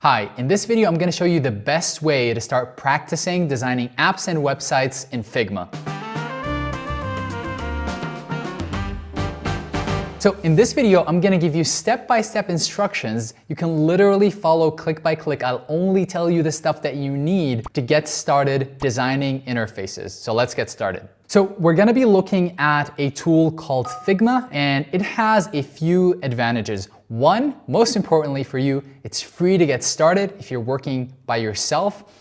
Hi, in this video I'm going to show you the best way to start practicing designing apps and websites in Figma. So in this video, I'm going to give you step-by-step instructions. You can literally follow click by click. I'll only tell you the stuff that you need to get started designing interfaces. So let's get started. So we're going to be looking at a tool called Figma, and it has a few advantages. One, most importantly for you, it's free to get started if you're working by yourself.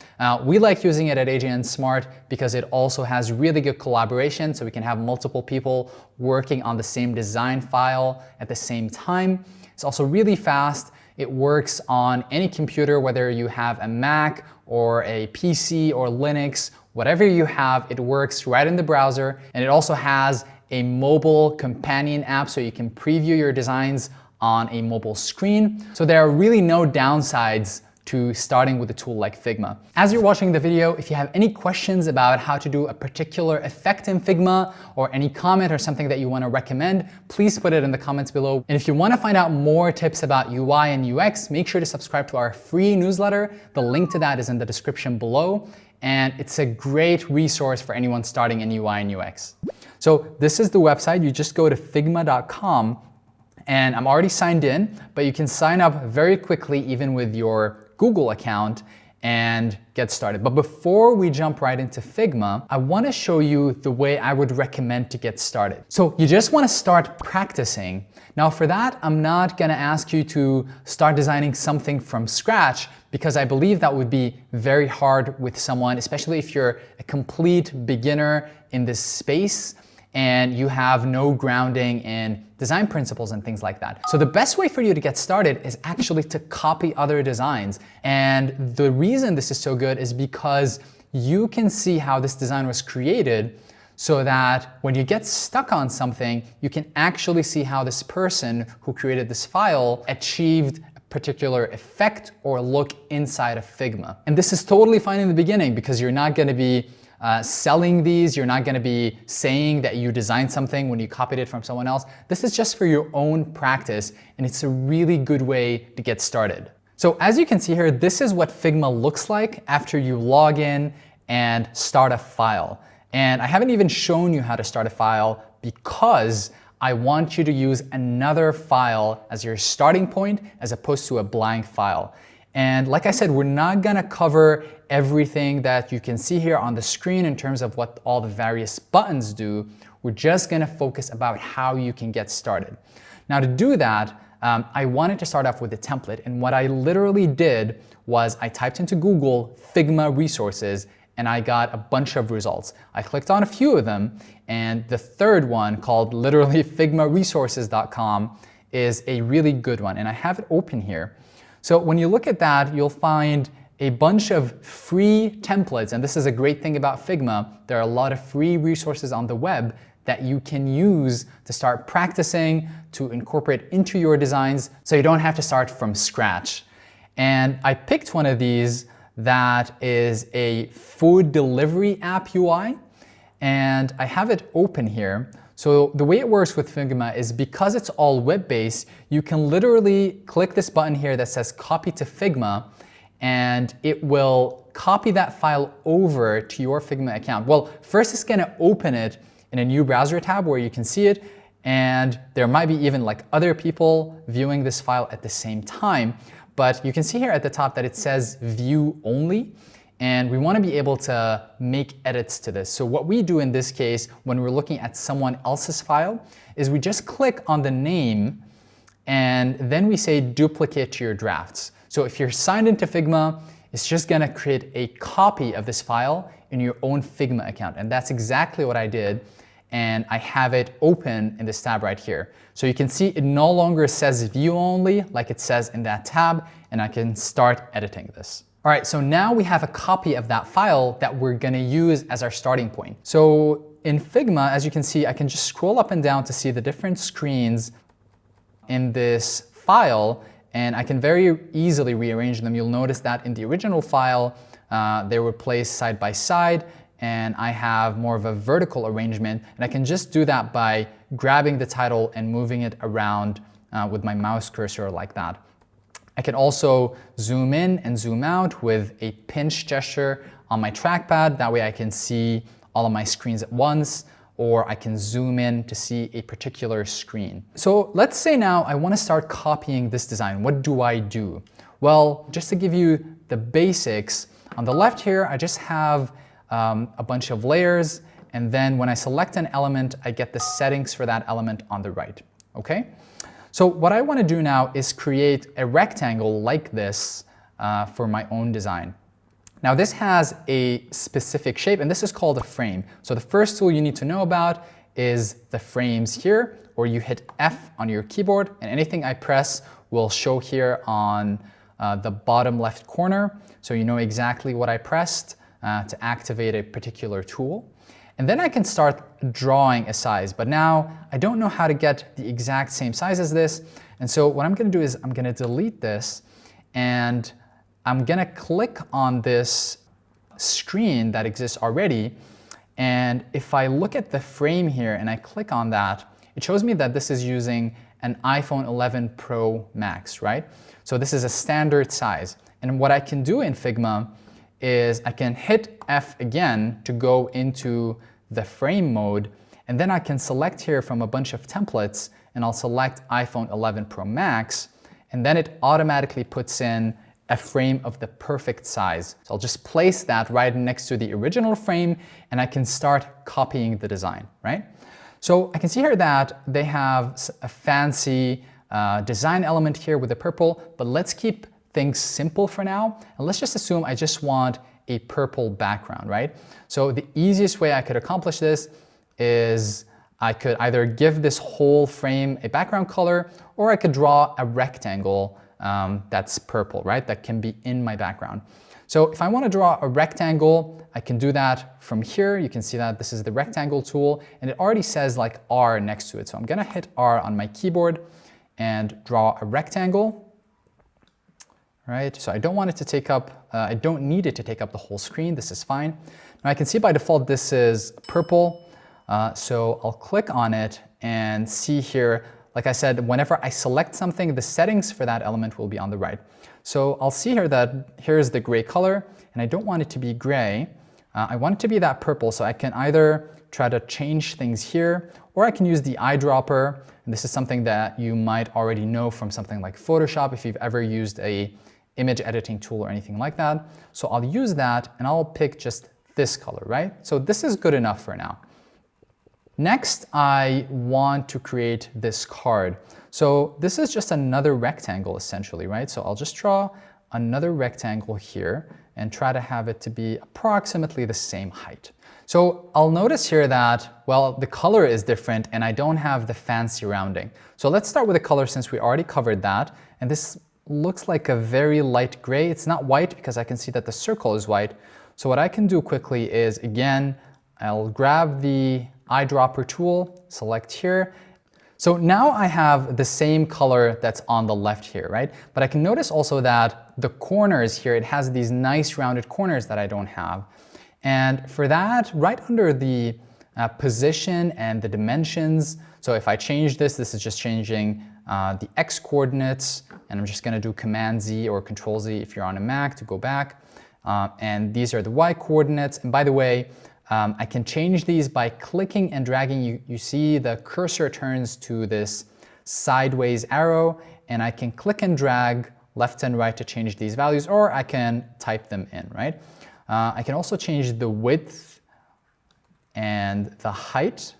We like using it at AJN Smart because it also has really good collaboration, so we can have multiple people working on the same design file at the same time. It's also really fast. It works on any computer, whether you have a Mac or a PC or Linux, whatever you have, it works right in the browser. And it also has a mobile companion app so you can preview your designs on a mobile screen. So there are really no downsides to starting with a tool like Figma. As you're watching the video, if you have any questions about how to do a particular effect in Figma or any comment or something that you want to recommend, please put it in the comments below. And if you want to find out more tips about UI and UX, make sure to subscribe to our free newsletter. The link to that is in the description below. And it's a great resource for anyone starting in UI and UX. So this is the website. You just go to figma.com. And I'm already signed in, but you can sign up very quickly even with your Google account and get started. But before we jump right into Figma, I want to show you the way I would recommend to get started. So you just want to start practicing. Now for that, I'm not going to ask you to start designing something from scratch because I believe that would be very hard with someone, especially if you're a complete beginner in this space and you have no grounding in design principles and things like that. So the best way for you to get started is actually to copy other designs. And the reason this is so good is because you can see how this design was created so that when you get stuck on something, you can actually see how this person who created this file achieved a particular effect or look inside of Figma. And this is totally fine in the beginning because you're not going to be selling these. You're not going to be saying that you designed something when you copied it from someone else. This is just for your own practice, and it's a really good way to get started. So as you can see here, this is what Figma looks like after you log in and start a file. And I haven't even shown you how to start a file because I want you to use another file as your starting point as opposed to a blank file. And like I said, we're not going to cover everything that you can see here on the screen in terms of what all the various buttons do. We're just going to focus about how you can get started. Now to do that, I wanted to start off with a template. And what I literally did was I typed into Google Figma resources and I got a bunch of results. I clicked on a few of them, and the third one, called literally figmaresources.com, is a really good one. And I have it open here. So when you look at that, you'll find a bunch of free templates. And this is a great thing about Figma. There are a lot of free resources on the web that you can use to start practicing, to incorporate into your designs, so you don't have to start from scratch. And I picked one of these that is a food delivery app UI. And I have it open here. So the way it works with Figma is because it's all web-based, you can literally click this button here that says copy to Figma, and it will copy that file over to your Figma account. Well, first it's going to open it in a new browser tab where you can see it, and there might be even like other people viewing this file at the same time. But you can see here at the top that it says view only. And we want to be able to make edits to this. So what we do in this case, when we're looking at someone else's file, is we just click on the name and then we say duplicate to your drafts. So if you're signed into Figma, it's just going to create a copy of this file in your own Figma account. And that's exactly what I did. And I have it open in this tab right here. So you can see it no longer says view only like it says in that tab, and I can start editing this. All right, so now we have a copy of that file that we're going to use as our starting point. So in Figma, as you can see, I can just scroll up and down to see the different screens in this file, and I can very easily rearrange them. You'll notice that in the original file, they were placed side by side, and I have more of a vertical arrangement, and I can just do that by grabbing the title and moving it around with my mouse cursor like that. I can also zoom in and zoom out with a pinch gesture on my trackpad. That way I can see all of my screens at once, or I can zoom in to see a particular screen. So let's say now I want to start copying this design. What do I do? Well, just to give you the basics, on the left here, I just have a bunch of layers, and then when I select an element, I get the settings for that element on the right, okay? So what I want to do now is create a rectangle like this for my own design. Now this has a specific shape, and this is called a frame. So the first tool you need to know about is the frames here, where you hit F on your keyboard, and anything I press will show here on the bottom left corner. So you know exactly what I pressed to activate a particular tool. And then I can start drawing a size, but now I don't know how to get the exact same size as this. And so what I'm gonna do is I'm gonna delete this, and I'm gonna click on this screen that exists already. And if I look at the frame here and I click on that, it shows me that this is using an iPhone 11 Pro Max, right? So this is a standard size. And what I can do in Figma is I can hit F again to go into the frame mode, and then I can select here from a bunch of templates, and I'll select iPhone 11 Pro Max, and then it automatically puts in a frame of the perfect size. So I'll just place that right next to the original frame, and I can start copying the design, right? So I can see here that they have a fancy design element here with the purple, but let's keep things simple for now. And let's just assume I just want a purple background, right? So the easiest way I could accomplish this is I could either give this whole frame a background color, or I could draw a rectangle that's purple, right? That can be in my background. So if I want to draw a rectangle, I can do that from here. You can see that this is the rectangle tool, and it already says like R next to it. So I'm gonna hit R on my keyboard and draw a rectangle. Right, so I don't want it to take up, I don't need it to take up the whole screen. This is fine. Now I can see by default this is purple, so I'll click on it and see here, like I said, whenever I select something, the settings for that element will be on the right. So I'll see here that here's the gray color, and I don't want it to be gray. I want it to be that purple, so I can either try to change things here, or I can use the eyedropper. And this is something that you might already know from something like Photoshop if you've ever used a image editing tool or anything like that. So I'll use that, and I'll pick just this color, right? So this is good enough for now. Next, I want to create this card. So this is just another rectangle essentially, right? So I'll just draw another rectangle here and try to have it to be approximately the same height. So I'll notice here that, well, the color is different and I don't have the fancy rounding. So let's start with the color since we already covered that. And this looks like a very light gray. It's not white because I can see that the circle is white. So what I can do quickly is, again, I'll grab the eyedropper tool, select here. So now I have the same color that's on the left here, right? But I can notice also that the corners here, it has these nice rounded corners that I don't have. And for that, right under the position and the dimensions, so if I change this, this is just changing the X coordinates, and I'm just gonna do Command Z or Control Z if you're on a Mac to go back. And these are the Y coordinates. And by the way, I can change these by clicking and dragging. You see the cursor turns to this sideways arrow, and I can click and drag left and right to change these values, or I can type them in, right? I can also change the width and the height.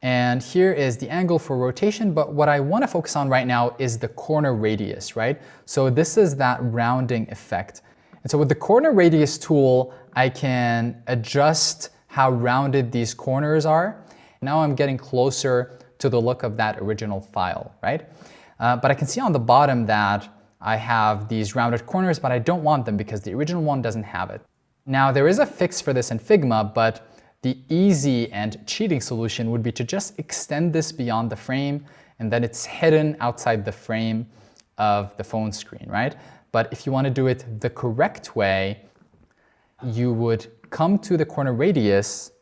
And here is the angle for rotation, but what I want to focus on right now is the corner radius, right? So this is that rounding effect. And so with the corner radius tool, I can adjust how rounded these corners are. Now I'm getting closer to the look of that original file, right? But I can see on the bottom that I have these rounded corners, but I don't want them because the original one doesn't have it. Now there is a fix for this in Figma, but the easy and cheating solution would be to just extend this beyond the frame, and then it's hidden outside the frame of the phone screen, right? But if you want to do it the correct way, you would come to the corner radius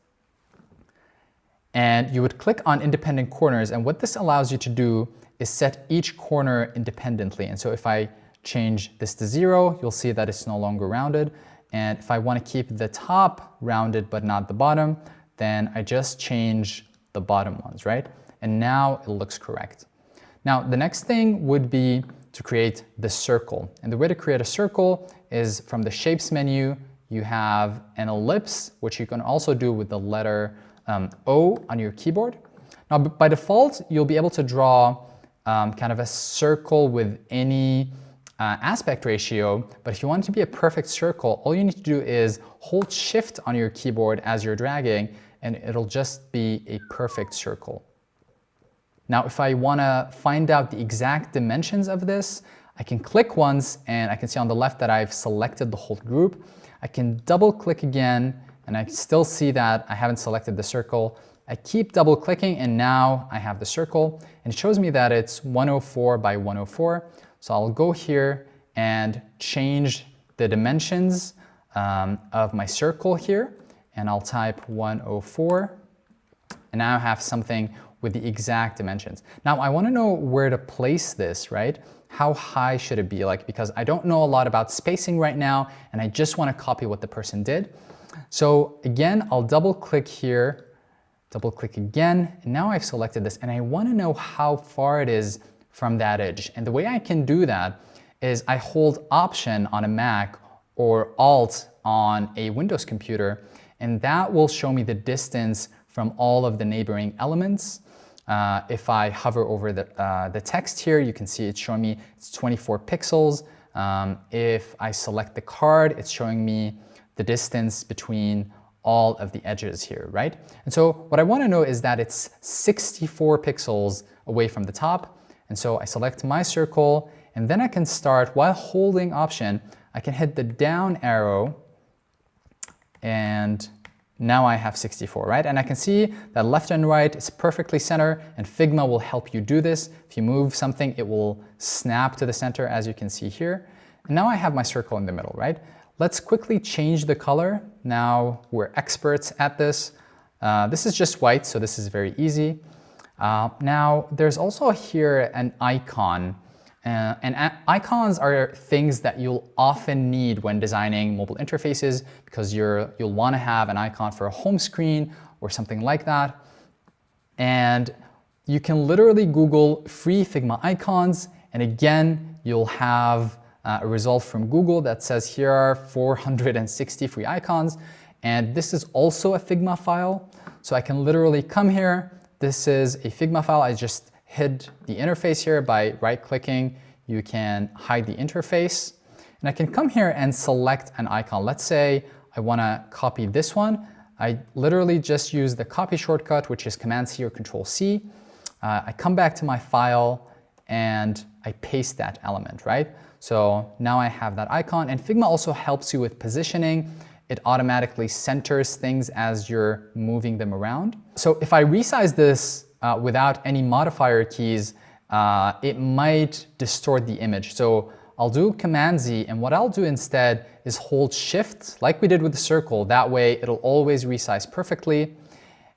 And you would click on independent corners, and what this allows you to do is set each corner independently. And so if I change this to 0, you'll see that it's no longer rounded. And if I want to keep the top rounded but not the bottom, then I just change the bottom ones, right? And now it looks correct. Now, the next thing would be to create the circle. And the way to create a circle is from the Shapes menu, you have an ellipse, which you can also do with the letter O on your keyboard. Now, by default, you'll be able to draw kind of a circle with any aspect ratio, but if you want it to be a perfect circle, all you need to do is hold Shift on your keyboard as you're dragging, and it'll just be a perfect circle. Now, if I want to find out the exact dimensions of this, I can click once, and I can see on the left that I've selected the whole group. I can double click again, and I still see that I haven't selected the circle. I keep double clicking, and now I have the circle, and it shows me that it's 104 by 104. So I'll go here and change the dimensions of my circle here, and I'll type 104, and now I have something with the exact dimensions. Now I want to know where to place this, right? How high should it be? Because I don't know a lot about spacing right now, and I just want to copy what the person did. So again, I'll double click here, double click again, and now I've selected this, and I want to know how far it is from that edge. And the way I can do that is I hold Option on a Mac or Alt on a Windows computer, and that will show me the distance from all of the neighboring elements. If I hover over the text here, you can see it's showing me it's 24 pixels. If I select the card, it's showing me the distance between all of the edges here, right? And so what I want to know is that it's 64 pixels away from the top. And so I select my circle, and then I can start, while holding Option, I can hit the down arrow, and now I have 64, right? And I can see that left and right is perfectly center, and Figma will help you do this. If you move something, it will snap to the center, as you can see here. And now I have my circle in the middle, right? Let's quickly change the color. Now we're experts at this. This is just white, so this is very easy. Now there's also here an icon. And icons are things that you'll often need when designing mobile interfaces, because you'll want to have an icon for a home screen or something like that. And you can literally Google free Figma icons, and again, you'll have a result from Google that says here are 460 free icons. And this is also a Figma file. So I can literally come here. This is a Figma file. I just hid the interface here by right-clicking. You can hide the interface. And I can come here and select an icon. Let's say I want to copy this one. I literally just use the copy shortcut, which is Command-C or Control-C. I come back to my file, and I paste that element, right? So now I have that icon. And Figma also helps you with positioning. It automatically centers things as you're moving them around. So if I resize this without any modifier keys, it might distort the image. So I'll do Command-Z, and what I'll do instead is hold Shift, like we did with the circle. That way it'll always resize perfectly.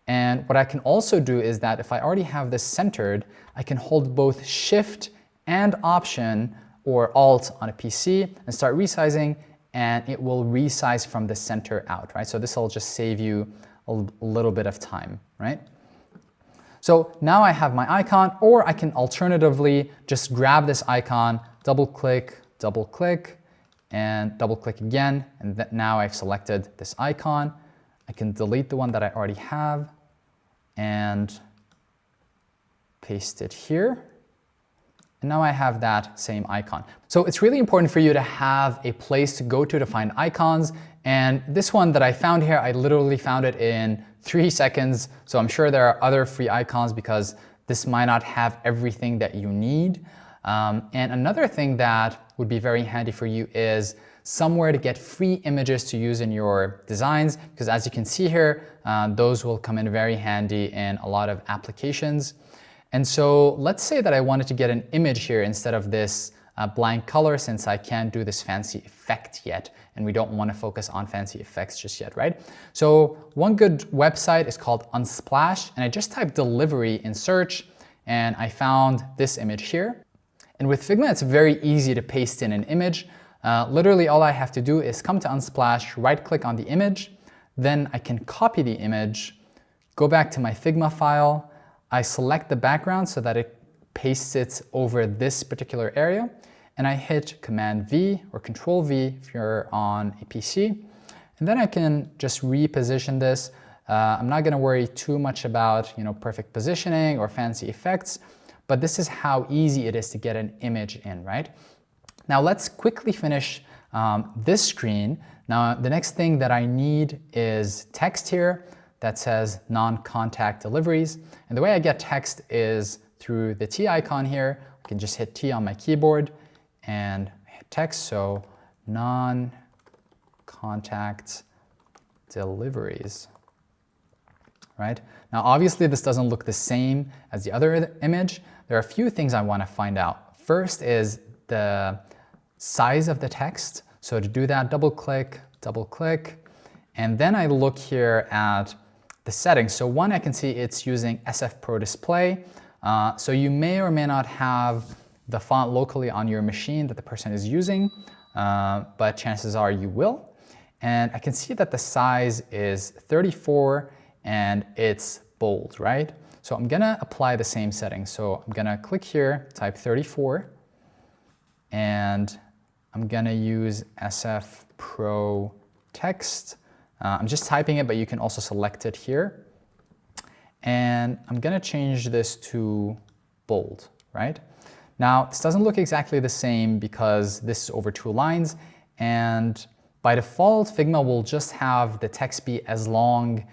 And what I can also do is that if I already have this centered, I can hold both Shift and Option or Alt on a PC and start resizing, and it will resize from the center out, right? So this will just save you a little bit of time, right? So now I have my icon, or I can alternatively just grab this icon, double click, and double click again, and now I've selected this icon. I can delete the one that I already have and paste it here. And now I have that same icon. So it's really important for you to have a place to go to find icons. And this one that I found here, I literally found it in 3 seconds. So I'm sure there are other free icons because this might not have everything that you need. And another thing that would be very handy for you is somewhere to get free images to use in your designs, because as you can see here, those will come in very handy in a lot of applications. And so let's say that I wanted to get an image here instead of this a blank color since I can't do this fancy effect yet, and we don't want to focus on fancy effects just yet, right? So one good website is called Unsplash, and I just typed delivery in search, and I found this image here. And with Figma, it's very easy to paste in an image. Literally all I have to do is come to Unsplash, right-click on the image, then I can copy the image, go back to my Figma file, I select the background so that it pastes it over this particular area, and I hit Command V or Control V if you're on a PC, and then I can just reposition this. I'm not going to worry too much about perfect positioning or fancy effects, but this is how easy it is to get an image in, right? Now let's quickly finish this screen. Now the next thing that I need is text here that says non-contact deliveries, and the way I get text is through the T icon here. I can just hit T on my keyboard and hit text, so non-contact deliveries, right? Now obviously this doesn't look the same as the other image. There are a few things I want to find out. First is the size of the text. So to do that, double click, and then I look here at the settings. So one, I can see it's using SF Pro Display. So you may or may not have the font locally on your machine that the person is using, but chances are you will. And I can see that the size is 34 and it's bold, right? So I'm gonna apply the same settings. So I'm gonna click here, type 34, and I'm gonna use SF Pro Text. I'm just typing it, but you can also select it here. And I'm gonna change this to bold, right? Now, this doesn't look exactly the same because this is over 2 lines, and by default, Figma will just have the text be as long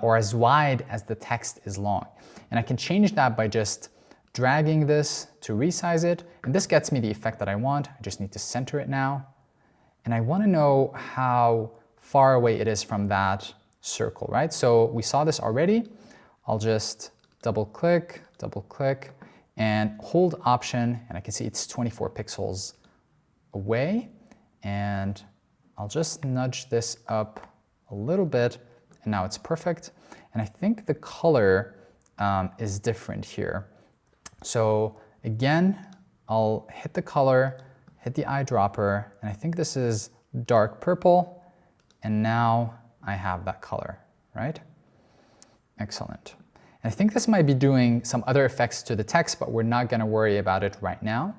or as wide as the text is long. And I can change that by just dragging this to resize it, and this gets me the effect that I want. I just need to center it now. And I wanna know how far away it is from that circle, right? So we saw this already. I'll just double click, and hold Option, and I can see it's 24 pixels away. And I'll just nudge this up a little bit, and now it's perfect. And I think the color is different here. So again, I'll hit the color, hit the eyedropper, and I think this is dark purple, and now I have that color, right? Excellent. And I think this might be doing some other effects to the text, but we're not gonna worry about it right now.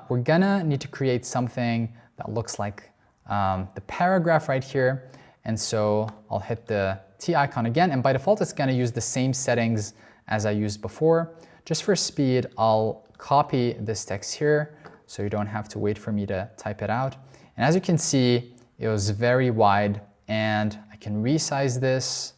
We're gonna need to create something that looks like the paragraph right here. And so I'll hit the T icon again, and by default, it's gonna use the same settings as I used before. Just for speed, I'll copy this text here, so you don't have to wait for me to type it out. And as you can see, it was very wide, and I can resize this.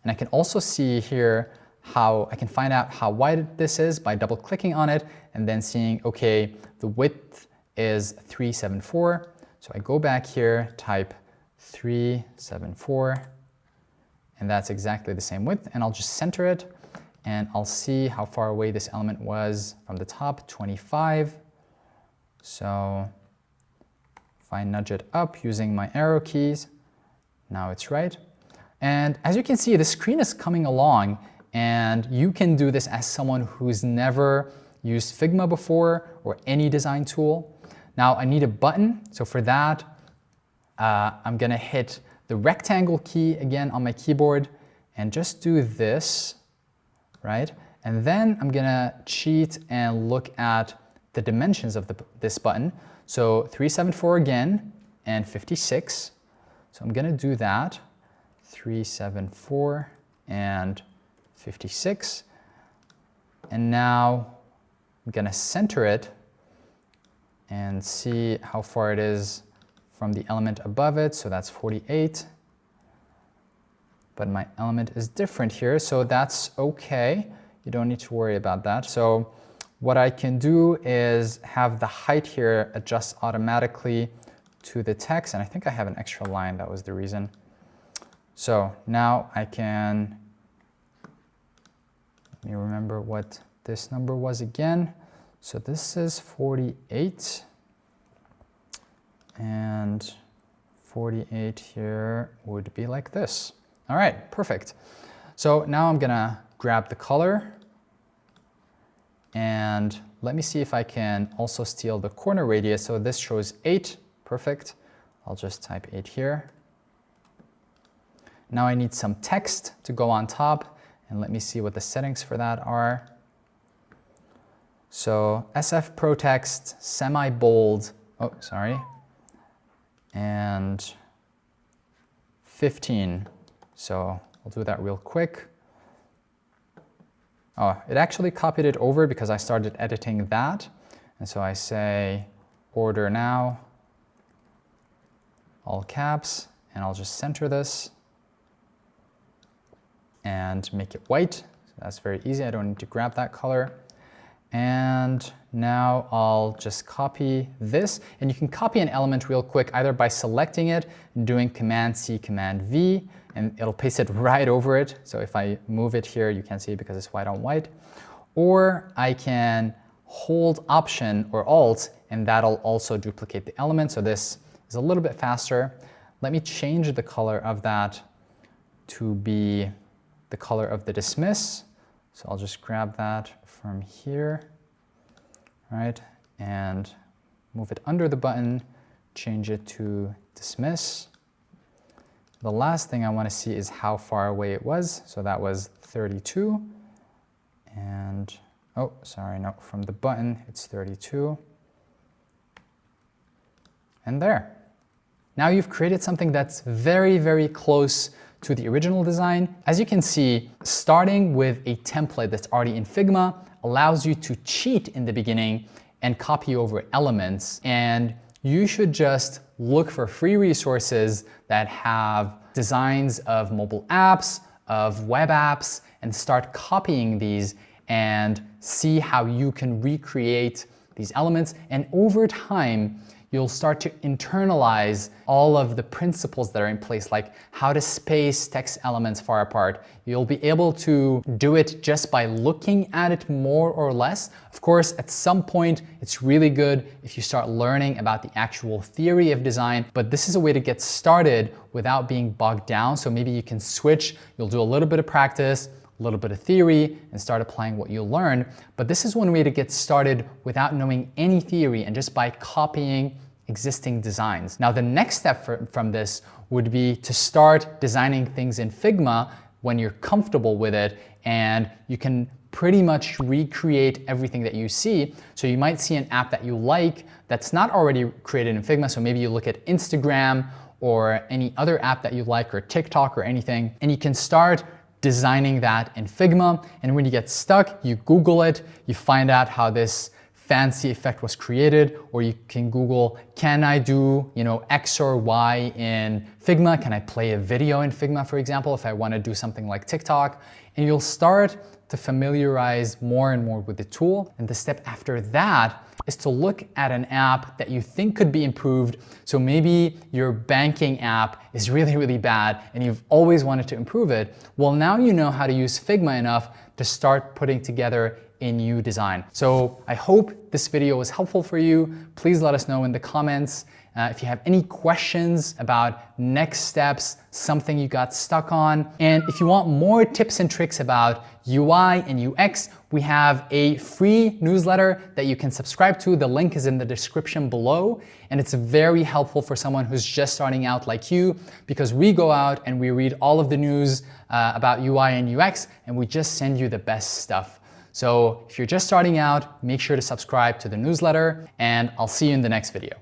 And I can also see here how I can find out how wide this is by double clicking on it and then seeing, okay, the width is 374. So I go back here, type 374, and that's exactly the same width, and I'll just center it, and I'll see how far away this element was from the top, 25. So if I nudge it up using my arrow keys, now it's right. And as you can see, the screen is coming along, and you can do this as someone who's never used Figma before or any design tool. Now I need a button, so for that, I'm gonna hit the rectangle key again on my keyboard and just do this, right? And then I'm gonna cheat and look at the dimensions of this button. So 374 again and 56. So I'm gonna do that, 374 and 56. And now I'm gonna center it and see how far it is from the element above it. So that's 48. But my element is different here, so that's okay. You don't need to worry about that. So what I can do is have the height here adjust automatically to the text, and I think I have an extra line, that was the reason. So now I can, let me remember what this number was again. So this is 48 and 48 here would be like this. All right, perfect. So now I'm gonna grab the color and let me see if I can also steal the corner radius. So this shows 8, perfect. I'll just type 8 here. Now I need some text to go on top, and let me see what the settings for that are. So SF Pro Text, semi-bold, oh, sorry, and 15. So I'll do that real quick. Oh, it actually copied it over because I started editing that. And so I say order now, all caps, and I'll just center this and make it white. So that's very easy. I don't need to grab that color. And now I'll just copy this. And you can copy an element real quick either by selecting it and doing Command-C, Command-V, and it'll paste it right over it. So if I move it here, you can't see it because it's white on white. Or I can hold Option or Alt, and that'll also duplicate the element. So this is a little bit faster. Let me change the color of that to be the color of the dismiss. So I'll just grab that from here, right? And move it under the button, change it to dismiss. The last thing I want to see is how far away it was. So that was 32. And, oh, sorry, no, from the button, it's 32. And there. Now you've created something that's very, very close to the original design. As you can see, starting with a template that's already in Figma allows you to cheat in the beginning and copy over elements. And you should just look for free resources that have designs of mobile apps, of web apps, and start copying these and see how you can recreate these elements. And over time, you'll start to internalize all of the principles that are in place, like how to space text elements far apart. You'll be able to do it just by looking at it more or less. Of course, at some point, it's really good if you start learning about the actual theory of design, but this is a way to get started without being bogged down. So maybe you can switch, you'll do a little bit of practice, a little bit of theory, and start applying what you learn. But this is one way to get started without knowing any theory and just by copying existing designs. Now, the next step from this would be to start designing things in Figma when you're comfortable with it, and you can pretty much recreate everything that you see. So you might see an app that you like that's not already created in Figma. So maybe you look at Instagram or any other app that you like, or TikTok or anything, and you can start designing that in Figma. And when you get stuck, you Google it, you find out how this fancy effect was created, or you can Google, can I do, X or Y in Figma? Can I play a video in Figma, for example, if I want to do something like TikTok? And you'll start to familiarize more and more with the tool. And the step after that is to look at an app that you think could be improved. So maybe your banking app is really, really bad and you've always wanted to improve it. Well, now you know how to use Figma enough to start putting together a new design. So I hope this video was helpful for you. Please let us know in the comments. If you have any questions about next steps, something you got stuck on, and if you want more tips and tricks about UI and UX, we have a free newsletter that you can subscribe to. The link is in the description below, and it's very helpful for someone who's just starting out like you, because we go out and we read all of the news about UI and UX, and we just send you the best stuff. So if you're just starting out, make sure to subscribe to the newsletter, and I'll see you in the next video.